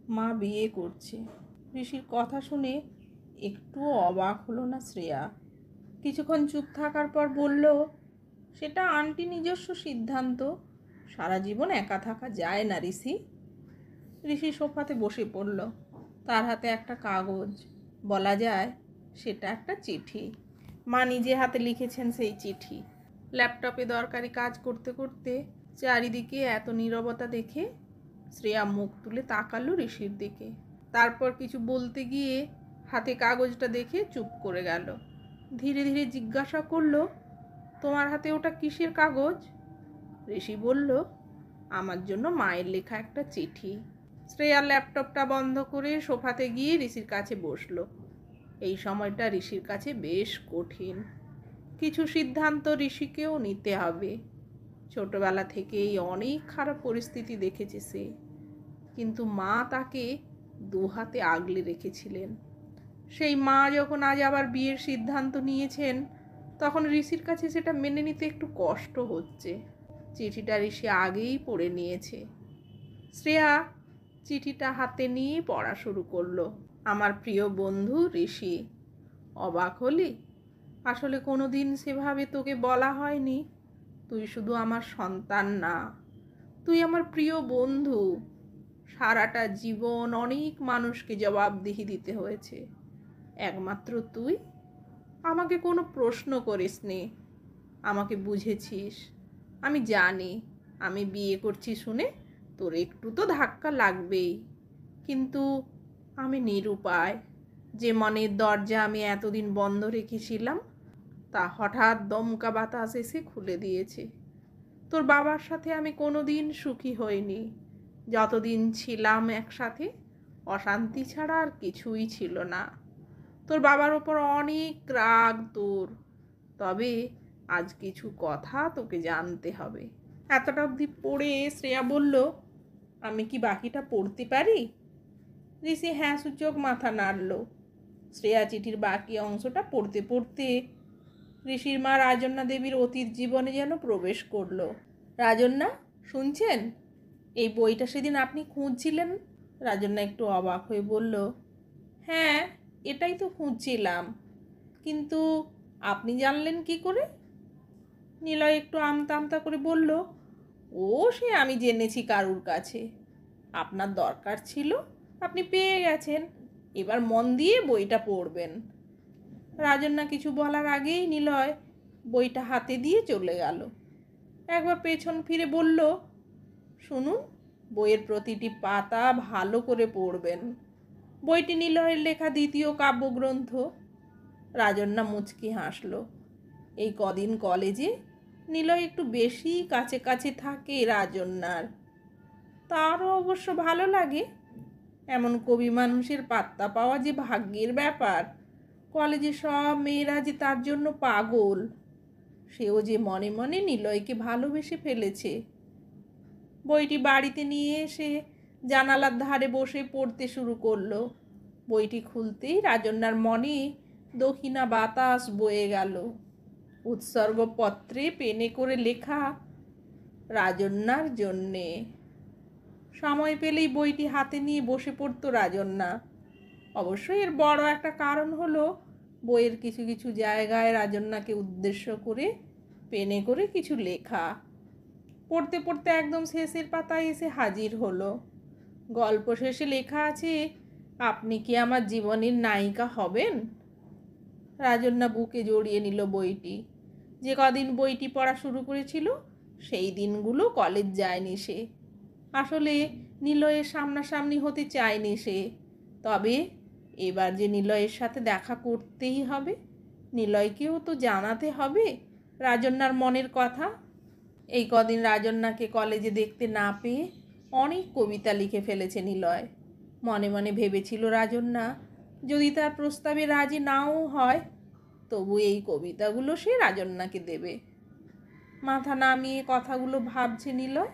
মা বিয়ে করছে। ঋষির কথা শুনে একটুও অবাক হলো না শ্রেয়া। কিছুক্ষণ চুপ থাকার পর বলল, সেটা আন্টি নিজস্ব সিদ্ধান্ত। সারা জীবন একা থাকা যায় না ঋষি। ঋষি সোফাতে বসে পড়ল। তার হাতে একটা কাগজ, বলা যায় সেটা একটা চিঠি। মা নিজে হাতে লিখেছেন সেই চিঠি। ল্যাপটপে দরকারি কাজ করতে করতে চারিদিকে এত নীরবতা দেখে শ্রেয়া মুখ তুলে তাকালো ঋষির দিকে। তারপর কিছু বলতে গিয়ে হাতে কাগজটা দেখে চুপ করে গেল। ধীরে ধীরে জিজ্ঞাসা করলো, তোমার হাতে ওটা কিসের কাগজ? ঋষি বলল, আমার জন্য মায়ের লেখা একটা চিঠি। শ্রেয়া ল্যাপটপটা বন্ধ করে সোফাতে গিয়ে ঋষির কাছে বসলো। এই সময়টা ঋষির কাছে বেশ কঠিন। কিছু সিদ্ধান্ত ঋষিকেও নিতে হবে। ছোটবেলা থেকেই অনেক খারাপ পরিস্থিতি দেখেছে সে, কিন্তু মা তাকে দু হাতে আগলে রেখেছিলেন। সেই মা যখন আজ আবার বিয়ের সিদ্ধান্ত নিয়েছেন, তখন ঋষির কাছে সেটা মেনে নিতে একটু কষ্ট হচ্ছে। চিঠিটা ঋষি আগেই পড়ে নিয়েছে। শ্রেয়া চিঠিটা হাতে নিয়ে পড়া শুরু করলো। আমার প্রিয় বন্ধু ঋষি, অবাক হলি? আসলে কোনো দিন সেভাবে তোকে বলা হয়নি। তুই শুধু আমার সন্তান না, তুই আমার প্রিয় বন্ধু। সারাটা জীবন অনেক মানুষকে জবাবদিহি দিতে হয়েছে, একমাত্র তুই আমাকে কোনো প্রশ্ন করিসনি, আমাকে বুঝেছিস। আমি জানি আমি বিয়ে করছি শুনে তোর একটু তো ধাক্কা লাগবেই, কিন্তু আমি নিরুপায়। যে মনের দরজা আমি এতদিন বন্ধ রেখেছিলাম, তা হঠাৎ দমকা বাতাস এসে খুলে দিয়েছে। তোর বাবার সাথে আমি কোনো দিন সুখী হইনি। যতদিন ছিলাম একসাথে, অশান্তি ছাড়া আর কিছুই ছিল না। তোর বাবার ওপর অনেক রাগ তোর, তবে আজ কিছু কথা তোকে জানতে হবে। এতটা অবধি পড়ে শ্রেয়া বলল, আমি কি বাকিটা পড়তে পারি? ঋষি হ্যাঁ সূচক মাথা নাড়ল। শ্রেয়া চিঠির বাকি অংশটা পড়তে পড়তে ঋষির মা রাজন্যা দেবীর অতীত জীবনে যেন প্রবেশ করল। রাজন্যা, শুনছেন? এই বইটা সেদিন আপনি খুঁজছিলেন? রাজন্যা একটু অবাক হয়ে বলল, হ্যাঁ, এটাই তো খুঁজছিলাম, কিন্তু আপনি জানলেন কি করে? নিলয় একটু আমতা আমতা করে বলল, ও সে আমি জেনেছি কারুর কাছে। আপনার দরকার ছিল, আপনি পেয়ে গেছেন, এবার মন দিয়ে বইটা পড়বেন। রাজন্যা কিছু বলার আগেই নিলয় বইটা হাতে দিয়ে চলে গেল। একবার পেছন ফিরে বলল, শুনুন, বইয়ের প্রতিটি পাতা ভালো করে পড়বেন। বইটি নিলয়ের লেখা দ্বিতীয় কাব্যগ্রন্থ। রাজন্যা মুচকি হাসল। এই কদিন কলেজে নিলয় একটু বেশি কাছে কাছে থাকে রাজন্যার। তারও অবশ্য ভালো লাগে। এমন কবি মানুষের পাত্তা পাওয়া যে ভাগ্যের ব্যাপার। কলেজে সব মেয়েরা যে তার জন্য পাগল। সেও যে মনে মনে নিলয়কে ভালোবেসে ফেলেছে। বইটি বাড়িতে নিয়ে এসে জানালার ধারে বসে পড়তে শুরু করলো। বইটি খুলতেই রাজন্যার মনে দক্ষিণা বাতাস বয়ে গেল। উৎসর্গপত্রে পেনে করে লেখা, রাজন্যার জন্যে। সময় পেলেই বইটি হাতে নিয়ে বসে পড়তো রাজন্যা। অবশ্যই এর বড় একটা কারণ হলো, বইয়ের কিছু কিছু জায়গায় রাজন্যাকে উদ্দেশ্য করে পেনে করে কিছু লেখা। পড়তে পড়তে একদম শেষের পাতায় এসে হাজির হলো। গল্প শেষে লেখা আছে, আপনি কি আমার জীবনের নায়িকা হবেন? রাজন্যা বুকে জড়িয়ে নিল বইটি। যে কদিন বইটি পড়া শুরু করেছিল, সেই দিনগুলো কলেজ যায়নি সে। আসলে নিলয়ের সামনাসামনি হতে চায়নি সে। তবে এবার যে নিলয়ের সাথে দেখা করতেই হবে, নিলয়কেও তো জানাতে হবে রাজন্যার মনের কথা। এই কদিন রাজন্যাকে কলেজে দেখতে না পেয়ে অনেক কবিতা লিখে ফেলেছে নিলয়। মনে মনে ভেবেছিল রাজন্যা যদি তার প্রস্তাবে রাজি নাও হয়, তবু এই কবিতাগুলো সে রাজন্যাকে দেবে। মাথা নামিয়ে কথাগুলো ভাবছে নিলয়।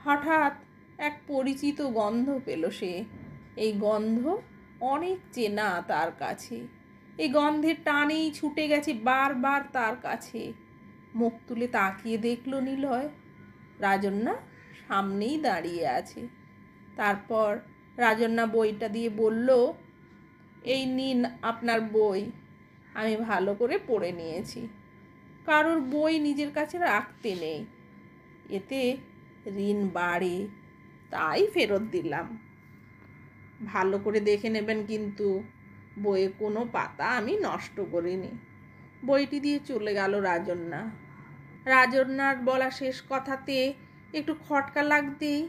হঠাৎ এক পরিচিত গন্ধ পেল সে। এই গন্ধ অনেক চেনা তার কাছে। এই গন্ধের টানেই ছুটে গেছে বারবার তার কাছে। মুখ তুলে তাকিয়ে দেখল নিলয়, রাজন্যা সামনেই দাঁড়িয়ে আছে। তারপর রাজন্যা বইটা দিয়ে বলল, এই নিন আপনার বই, আমি ভালো করে পড়ে নিয়েছি। কারোর বই নিজের কাছে রাখতে নেই, এতে ঋণ বাড়ে, তাই ফেরত দিলাম। ভালো করে দেখে নেবেন কিন্তু, বইয়ে কোনো পাতা আমি নষ্ট করিনি। বইটি দিয়ে চলে গেল রাজন্যা। রাজন্যার বলা শেষ কথাতে একটু খটকা লাগতেই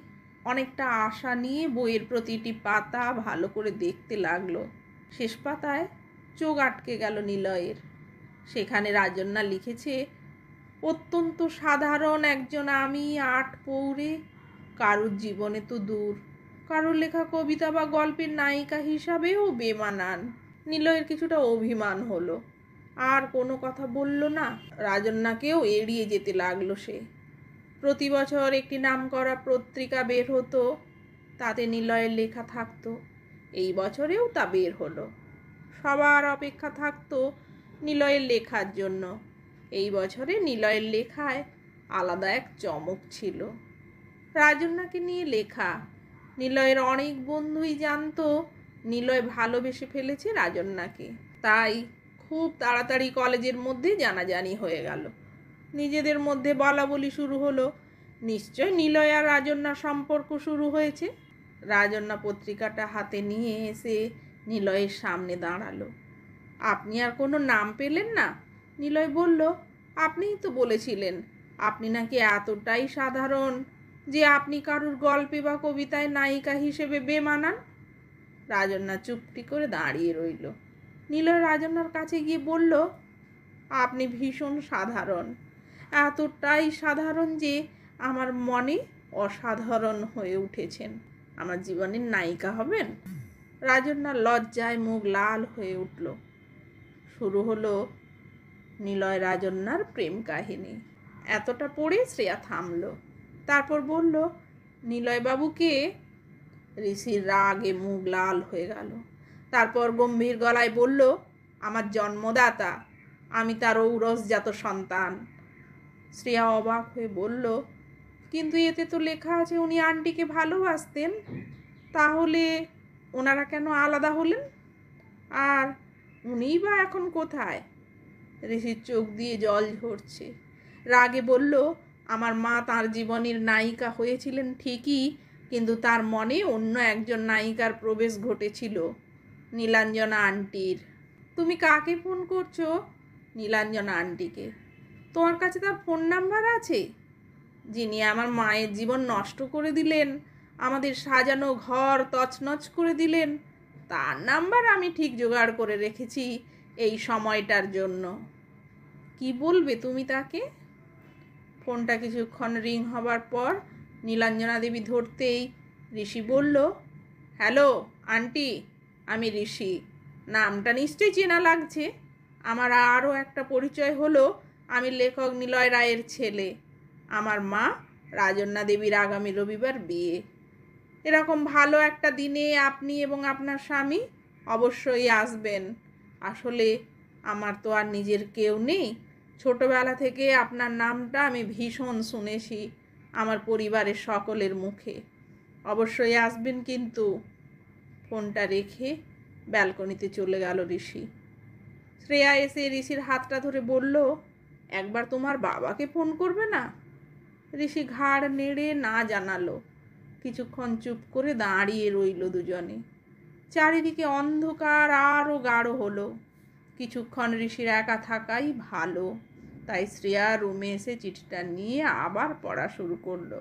অনেকটা আশা নিয়ে বইয়ের প্রতিটি পাতা ভালো করে দেখতে লাগলো। শেষ পাতায় চোখ আটকে গেল নিলয়ের। সেখানে রাজন্যা লিখেছে, অত্যন্ত সাধারণ একজন আমি, 8 পৌরে, কারুর জীবনে তো দূর, কারুর লেখা কবিতা বা গল্পের নায়িকা হিসাবেও বেমানান। নিলয়ের কিছুটা অভিমান হলো, আর কোনো কথা বলল না। রাজন্যাকেও এড়িয়ে যেতে লাগলো সে। প্রতি বছর একটি নামকরা পত্রিকা বের হতো, তাতে নিলয়ের লেখা থাকতো। এই বছরেও তা বের হলো। সবার অপেক্ষা থাকতো নিলয়ের লেখার জন্য। এই বছরে নিলয়ের লেখায় আলাদা এক চমক ছিল। রাজন্যাকে নিয়ে লেখা। নিলয়ের অনেক বন্ধুই জানতো নিলয় ভালোবেসে ফেলেছে রাজন্যাকে। তাই খুব তাড়াতাড়ি কলেজের মধ্যে জানাজানি হয়ে গেল। নিজেদের মধ্যে বলাবলি শুরু হলো, নিশ্চয় নিলয় আর রাজন্যার সম্পর্ক শুরু হয়েছে। রাজন্যা পত্রিকাটা হাতে নিয়ে এসে নিলয়ের সামনে দাঁড়ালো। আপনি আর কোনো নাম পেলেন না? নিলয় বলল, আপনিই তো বলেছিলেন আপনি নাকি এতটাই সাধারণ যে আপনি কারুর গল্পে বা কবিতায় নায়িকা হিসেবে বেমানান। রাজন্যা চুপটি করে দাঁড়িয়ে রইল। নিলয় রাজন্যার কাছে গিয়ে বলল, আপনি ভীষণ সাধারণ, এতটাই সাধারণ যে আমার মনে অসাধারণ হয়ে উঠেছেন। আমার জীবনের নায়িকা হবেন? রাজন্যার লজ্জায় মুখ লাল হয়ে উঠল। শুরু হলো নিলয় রাজন্যার প্রেম কাহিনী। এতটা পড়ে শ্রেয়া থামল। তারপর বলল, নিলয়বাবুকে? ঋষির রাগে মুখ লাল হয়ে গেল। তারপর গম্ভীর গলায় বলল, আমার জন্মদাতা, আমি তার ঔরসজাত সন্তান। শ্রেয়া অবাক হয়ে বলল, কিন্তু এতে তো লেখা আছে উনি আন্টিকে ভালোবাসতেন, তাহলে ওনারা কেন আলাদা হলেন? আর উনিই বা এখন কোথায়? ঋষির চোখ দিয়ে জল ঝরছে। রাগে বলল, আমার মা তার জীবনের নায়িকা হয়েছিলেন ঠিকই, কিন্তু তার মনে অন্য একজন নায়িকার প্রবেশ ঘটেছিল, নীলাঞ্জনা আন্টির। তুমি কাকে ফোন করছো? নীলাঞ্জনা আন্টিকে। তোমার কাছে তার ফোন নাম্বার আছে? যিনি আমার মায়ের জীবন নষ্ট করে দিলেন, আমাদের সাজানো ঘর তছনছ করে দিলেন, তার নাম্বার আমি ঠিক জোগাড় করে রেখেছি এই সময়টার জন্য। কি বলবে তুমি তাকে? ফোনটা কিছুক্ষণ রিং হবার পর নীলাঞ্জনা দেবী ধরতেই ঋষি বলল, হ্যালো আন্টি, আমি ঋষি। নামটা নিশ্চয়ই চেনা লাগছে। আমার আরও একটা পরিচয় হলো, আমি লেখক নিলয় রায়ের ছেলে। আমার মা রাজন্যা দেবীর আগামী রবিবার বিয়ে। এরকম ভালো একটা দিনে আপনি এবং আপনার স্বামী অবশ্যই আসবেন। আসলে আমার তো আর নিজের কেউ নেই। ছোটবেলা থেকে আপনার নামটা আমি ভীষণ শুনেছি আমার পরিবারের সকলের মুখে। অবশ্যই আসবেন কিন্তু। ফোনটা রেখে ব্যালকনিতে চলে গেল ঋষি। শ্রেয়া এসে ঋষির হাতটা ধরে বলল, একবার তোমার বাবাকে ফোন করবে না? ঋষি ঘাড় নেড়ে না জানালো। কিছুক্ষণ চুপ করে দাঁড়িয়ে রইল দুজনে। চারিদিকে অন্ধকার আরও গাঢ় হলো। কিছুক্ষণ ঋষির একা থাকাই ভালো, তাই শ্রেয়া রুমে এসে চিঠিটা নিয়ে আবার পড়া শুরু করলো।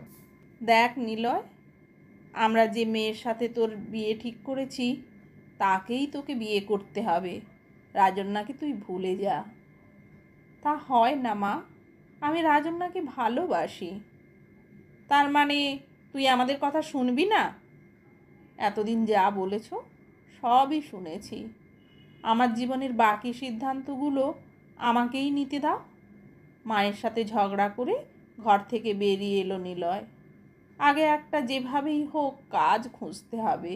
দেখ নিলয়, আমরা যে মেয়ের সাথে তোর বিয়ে ঠিক করেছি তাকেই তোকে বিয়ে করতে হবে। রাজন্যাকে তুই ভুলে যা। তা হয় না মা, আমি রাজন্যাকে ভালোবাসি। তার মানে তুই আমাদের কথা শুনবি না? এতদিন যা বলেছ সবই শুনেছি। আমার জীবনের বাকি সিদ্ধান্তগুলো আমাকেই নিতে দাও। মায়ের সাথে ঝগড়া করে ঘর থেকে বেরিয়ে এলো নিলয়। আগে একটা যেভাবেই হোক কাজ খুঁজতে হবে।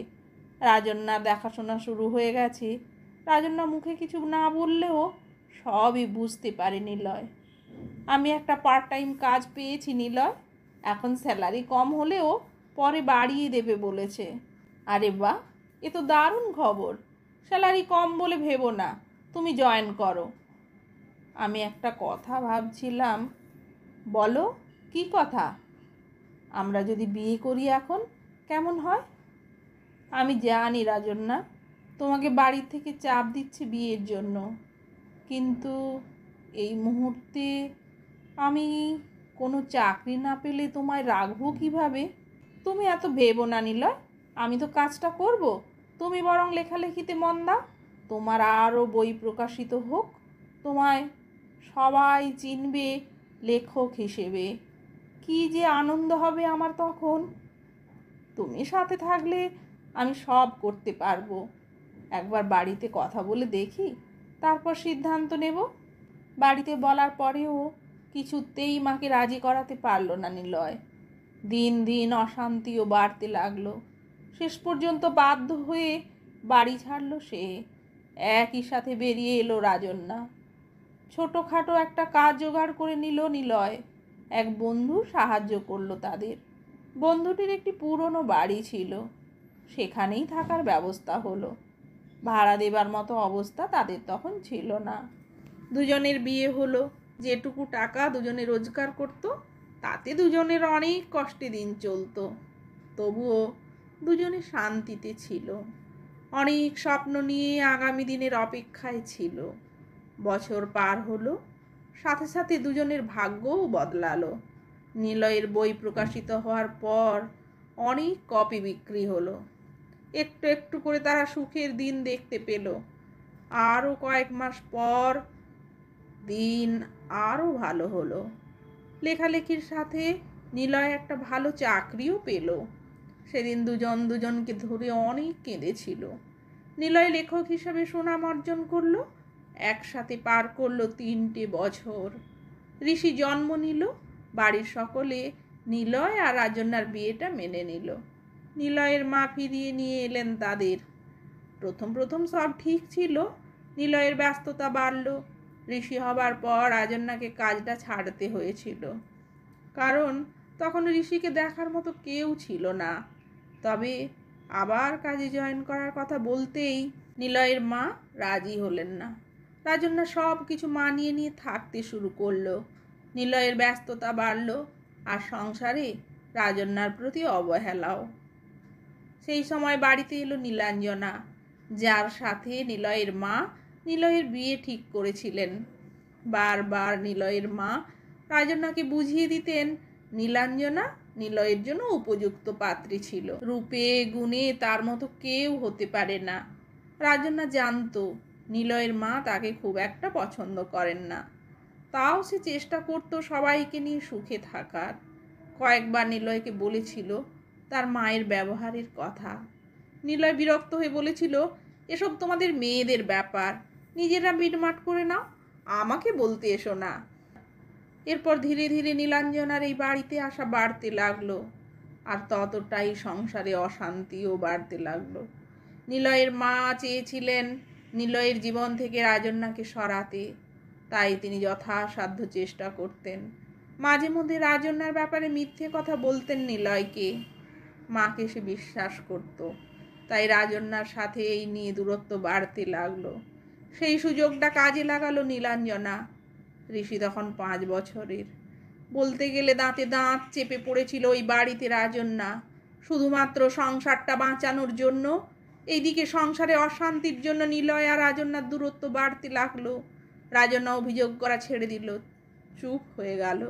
রাজন্যা দেখাশোনা শুরু হয়ে গেছে। রাজন্যা মুখে কিছু না বললেও সবই বুঝতে পারে নিলয়। আমি একটা পার্ট টাইম কাজ পেয়েছি নিলয়, এখন স্যালারি কম হলেও পরে বাড়িয়ে দেবে বলেছে। আরে বাহ, এ তো দারুণ খবর। স্যালারি কম বলে ভেবো না, তুমি জয়েন করো। আমি একটা কথা ভাবছিলাম। বলো, কি কথা? আমরা যদি বিয়ে করি এখন কেমন হয়? আমি জানি রাজন্যা, তোমাকে বাড়ি থেকে চাপ দিচ্ছে বিয়ের জন্য, কিন্তু এই মুহূর্তে আমি কোনো চাকরি না পেলে তোমায় রাখবো কিভাবে? তুমি এত ভেবো না নিলয়, আমি তো কাজটা করব। তুমি বরং লেখালেখিতে মন দাও, তোমার আরও বই প্রকাশিত হোক, তোমায় সবাই চিনবে লেখক হিসেবে। কি যে আনন্দ হবে আমার তখন! তুমি সাথে থাকলে আমি সব করতে পারবো। একবার বাড়িতে কথা বলে দেখি, তারপর সিদ্ধান্ত নেব। বাড়িতে বলার পরেও কিছুতেই মাকে রাজি করাতে পারল না নিলয়। দিন দিন অশান্তিও বাড়তে লাগলো। শেষ পর্যন্ত বাধ্য হয়ে বাড়ি ছাড়ল সে। একই সাথে বেরিয়ে এলো রাজন্যা। ছোটোখাটো একটা কাজ জোগাড় করে নিল নিলয়। এক বন্ধু সাহায্য করলো তাদের। বন্ধুটির একটি পুরনো বাড়ি ছিল, সেখানেই থাকার ব্যবস্থা হলো। ভাড়া দেবার মতো অবস্থা তাদের তখন ছিল না। দুজনের বিয়ে হলো। যেটুকু টাকা দুজনে রোজগার করত, তাতে দুজনের অনেক কষ্টে দিন চলতো। তবুও দুজনে শান্তিতে ছিল। অনেক স্বপ্ন নিয়ে আগামী দিনের অপেক্ষায় ছিল। বছর পার হলো, সাথে সাথে দুজনের ভাগ্যও বদলালো। নিলয়ের বই প্রকাশিত হওয়ার পর অনেক কপি বিক্রি হলো। একটু একটু করে তারা সুখের দিন দেখতে পেল। আরও কয়েক মাস পর দিন আরও ভালো হলো। লেখালেখির সাথে নিলয় একটা ভালো চাকরিও পেল। সেদিন দুজন দুজনকে ধরে অনেক কেঁদেছিল। নিলয় লেখক হিসাবে সুনাম অর্জন করলো। একসাথে পার করলো 3টে বছর। ঋষি জন্ম নিল। বাড়ির সকলে নিলয় আর রাজন্যার বিয়েটা মেনে নিল। নিলয়ের মা ফিরিয়ে নিয়ে এলেন তাদের। প্রথম প্রথম সব ঠিক ছিল। নিলয়ের ব্যস্ততা বাড়ল। ঋষি হবার পর রাজন্যাকে কাজটা ছাড়তে হয়েছিল, কারণ তখন ঋষিকে দেখার মতো কেউ ছিল না। তবে আবার কাজে জয়েন করার কথা বলতেই নিলয়ের মা রাজি হলেন না। রাজন্যা সব কিছু মানিয়ে নিয়ে থাকতে শুরু করলো। নিলয়ের ব্যস্ততা বাড়ল, আর সংসারে রাজন্যার প্রতি অবহেলাও। সেই সময় বাড়িতে এলো নীলাঞ্জনা, যার সাথে নিলয়ের মা নিলয়ের বিয়ে ঠিক করেছিলেন। বারবার নিলয়ের মা রাজন্যাকে বুঝিয়ে দিতেন নীলাঞ্জনা নিলয়ের জন্য উপযুক্ত পাত্রী ছিল। রূপে গুণে তার মতো কেউ হতে পারে না। রাজন্যা জানতো নিলয়ের মা তাকে খুব একটা পছন্দ করেন না, তাও সে চেষ্টা করত সবাইকে নিয়ে সুখে থাকার। কয়েকবার নিলয়কে বলেছিল তার মায়ের ব্যবহারের কথা। নিলয় বিরক্ত হয়ে বলেছিল, এসব তোমাদের মেয়েদের ব্যাপার, নিজেরা মিটমাট করে নাও, আমাকে বলতে এসো না। এরপর ধীরে ধীরে নীলাঞ্জনার এই বাড়িতে আসা বাড়তে লাগলো, আর ততটাই সংসারে অশান্তিও বাড়তে লাগলো। নিলয়ের মা চেয়েছিলেন নিলয়ের জীবন থেকে রাজন্যাকে সরাতে, তাই তিনি যথাসাধ্য চেষ্টা করতেন। মাঝে মধ্যে রাজন্যার ব্যাপারে মিথ্যে কথা বলতেন নিলয়কে। মাকে সে বিশ্বাস করত, তাই রাজন্যার সাথে এই নিয়ে দূরত্ব বাড়তে লাগলো। সেই সুযোগটা কাজে লাগালো নীলাঞ্জনা। ঋষি তখন 5 বছরের। বলতে গেলে দাঁতে দাঁত চেপে পড়েছিল ওই বাড়িতে রাজন্যা, শুধুমাত্র সংসারটা বাঁচানোর জন্য। এইদিকে সংসারে অশান্তির জন্য নিলয় আর রাজন্যার দূরত্ব বাড়তে লাগলো। রাজন্যা অভিযোগ করা ছেড়ে দিল, চুপ হয়ে গেল।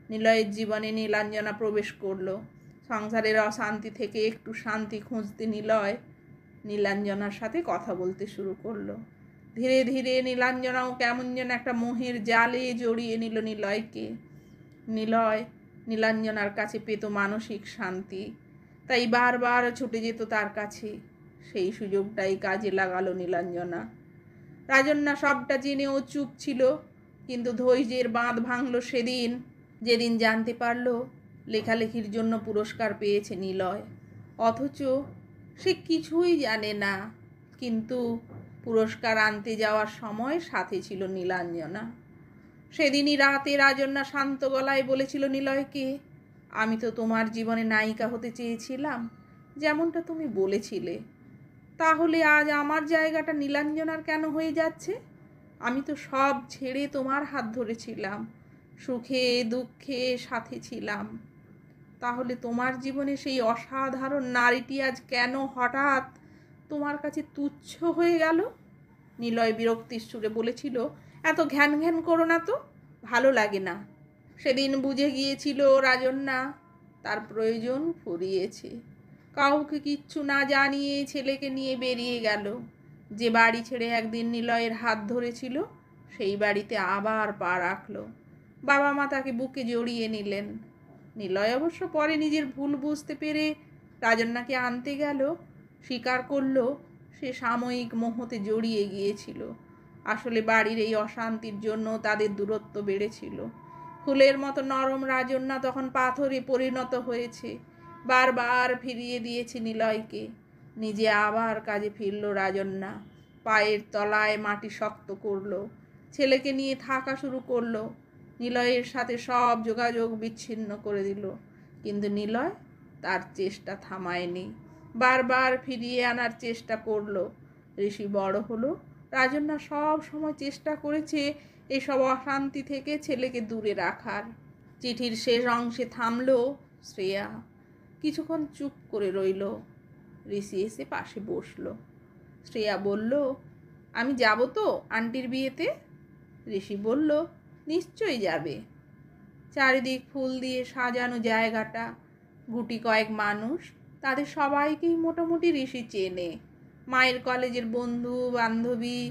নিলয়ের জীবনে নীলাঞ্জনা প্রবেশ করলো। সংসারের অশান্তি থেকে একটু শান্তি খুঁজতে নিলয় নীলাঞ্জনার সাথে কথা বলতে শুরু করলো। ধীরে ধীরে নীলাঞ্জনাও কেমন যেন একটা মোহের জালে জড়িয়ে নিল নিলয়কে। নিলয় নীলাঞ্জনার কাছে পেত মানসিক শান্তি, তাই বারবার ছুটে যেত তার কাছে। সেই সুযোগটাই কাজে লাগালো নীলাঞ্জনা। রাজন্যা সবটা জেনেও চুপ ছিল, কিন্তু ধৈর্যের বাঁধ ভাঙল সেদিন, যেদিন জানতে পারল লেখালেখির জন্য পুরস্কার পেয়েছে নিলয়। অথচ সে কিছুই জানে না, কিন্তু পুরস্কার আনতে যাওয়ার সময় সাথে ছিল নীলাঞ্জনা। সেদিনই রাতে রাজন্যা শান্ত গলায় বলেছিল নিলয়কে, আমি তো তোমার জীবনে নায়িকা হতে চেয়েছিলাম, যেমনটা তুমি বলেছিলে। তাহলে আজ আমার জায়গাটা নীলাঞ্জনার কেন হয়ে যাচ্ছে? আমি তো সব ছেড়ে তোমার হাত ধরেছিলাম, সুখে দুঃখে সাথে ছিলাম। তাহলে তোমার জীবনে সেই অসাধারণ নারীটি আজ কেন হঠাৎ তোমার কাছে তুচ্ছ হয়ে গেল? নিলয় বিরক্তির সুরে বলেছিল, এত ঘ্যান ঘ্যান করো না তো, ভালো লাগে না। সেদিন বুঝে গিয়েছিল রাজন্যা তার প্রয়োজন ফুরিয়েছে। কাউকে কিচ্ছু না জানিয়ে ছেলেকে নিয়ে বেরিয়ে গেল। যে বাড়ি ছেড়ে একদিন নিলয়ের হাত ধরেছিল সেই বাড়িতে আবার পা রাখল। বাবা মা তাকে বুকে জড়িয়ে নিলেন। নিলয় অবশ্য পরে নিজের ভুল বুঝতে পেরে রাজন্যাকে আনতে গেল, স্বীকার করল সে সাময়িক মোহতে জড়িয়ে গিয়েছিল। আসলে বাড়ির এই অশান্তির জন্য তাদের দূরত্ব বেড়েছিল। ফুলের মতো নরম রাজন্যা তখন পাথরে পরিণত হয়েছে। বারবার ফিরিয়ে দিয়েছে নিলয়কে। নিজে আবার কাজে ফিরল রাজন্যা, পায়ের তলায় মাটি শক্ত করল, ছেলেকে নিয়ে থাকা শুরু করলো। নিলয়ের সাথে সব যোগাযোগ বিচ্ছিন্ন করে দিল, কিন্তু নিলয় তার চেষ্টা থামায়নি, বারবার ফিরিয়ে আনার চেষ্টা করলো। ঋষি বড় হলো, রাজন্যা সব সময় চেষ্টা করেছে এসব অশান্তি থেকে ছেলেকে দূরে রাখার। চিঠির শেষ অংশে থামলো শ্রেয়া, কিছুক্ষণ চুপ করে রইল। ঋষি এসে পাশে বসলো। শ্রেয়া বলল, আমি যাব তো আন্টির বিয়েতে? ঋষি বলল, নিশ্চয়ই যাবে। চারিদিক ফুল দিয়ে সাজানো জায়গাটা, গুটি কয়েক মানুষ, তাদের সবাইকেই মোটামুটি ঋষি চেনে। মায়ের কলেজের বন্ধু বান্ধবী।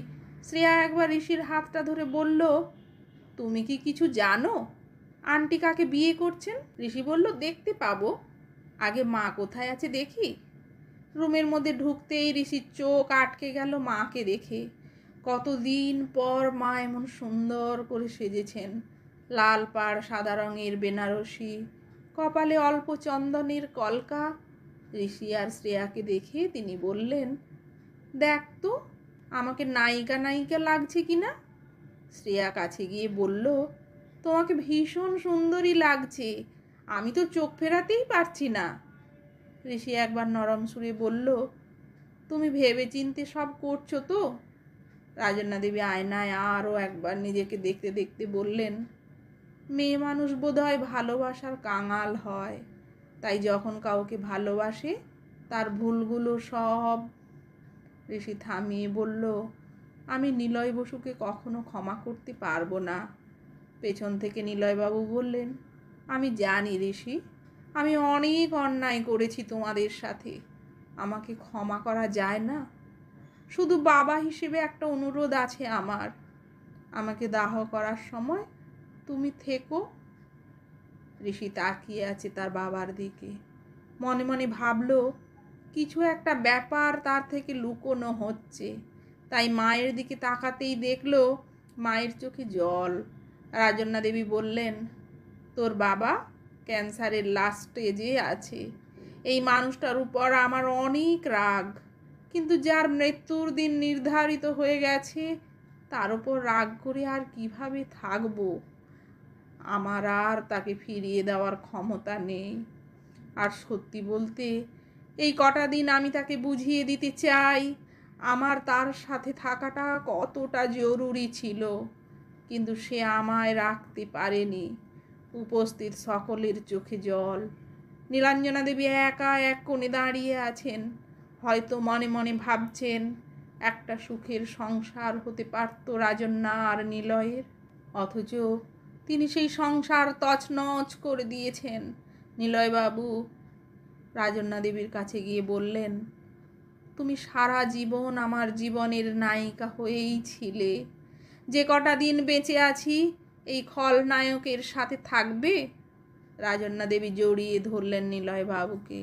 শ্রেয়া একবার ঋষির হাতটা ধরে বলল, তুমি কি কিছু জানো আন্টি কাকে বিয়ে করছেন? ঋষি বলল, দেখতে পাবো, আগে মা কোথায় আছে দেখি। রুমের মধ্যে ঢুকতেই ঋষির চোখ আটকে গেল মাকে দেখে। কতদিন পর মা এমন সুন্দর করে সেজেছেন। লাল পাড়, সাদা রঙের বেনারসি, কপালে অল্প চন্দনের কলকা। ঋষি আর শ্রেয়াকে দেখে তিনি বললেন, দেখ তো আমাকে নায়িকা নায়িকা লাগছে কিনা। শ্রেয়া কাছে গিয়ে বলল, তোমাকে ভীষণ সুন্দরী লাগছে, আমি তো চোখ ফেরাতেই পারছি না। ঋষি একবার নরম সুরে বলল, তুমি ভেবে চিনতে সব করছো তো? রাজন্যা দেবী আয়নায় আরও একবার নিজেকে দেখতে দেখতে বললেন, মেয়ে মানুষ বোধহয় ভালোবাসার কাঙাল হয়, তাই যখন কাউকে ভালোবাসে তার ভুলগুলো সব। ঋষি থামিয়ে বলল, আমি নিলয় বসুকে কখনো ক্ষমা করতে পারবো না। পেছন থেকে নিলয়বাবু বললেন, আমি জানি ঋষি, আমি অনেক অন্যায় করেছি তোমাদের সাথে, আমাকে ক্ষমা করা যায় না? শুধু বাবা হিসেবে একটা অনুরোধ আছে আমার, আমাকে দাহ করার সময় তুমি থেকো। ঋষি তাকিয়ে আছে তার বাবার দিকে, মনে মনে ভাবল কিছু একটা ব্যাপার তার থেকে লুকোনো হচ্ছে। তাই মায়ের দিকে তাকাতেই দেখলো মায়ের চোখে জল। রাজন্যা দেবী বললেন, তোর বাবা ক্যান্সারের লাস্ট স্টেজে আছে। এই মানুষটার উপর আমার অনেক রাগ, কিন্তু যার মৃত্যুর দিন নির্ধারিত হয়ে গেছে তার উপর রাগ করে আর কিভাবে থাকবো? আমার আর তাকে ফিরিয়ে দেওয়ার ক্ষমতা নেই। আর সত্যি বলতে এই কটা দিন আমি তাকে বুঝিয়ে দিতে চাই আমার তার সাথে থাকাটা কতটা জরুরি ছিল, কিন্তু সে আমায় রাখতে পারেনি। উপস্থিত সকলের চোখে জল। নীলাঞ্জনা দেবী একা এক কোণে দাঁড়িয়ে আছেন, হয়তো মনে মনে ভাবছেন একটা সুখের সংসার হতে পারত রাজন্যা আর নিলয়ের, অথচ তিনি সেই সংসার তছনছ করে দিয়েছেন। নিলয়বাবু রাজন্যা দেবীর কাছে গিয়ে বললেন, তুমি সারা জীবন আমার জীবনের নায়িকা হয়েই ছিলে, যে কটা দিন বেঁচে আছি এই খলনায়কের সাথে থাকবে। রাজন্যা দেবী জড়িয়ে ধরলেন নিলয়বাবুকে।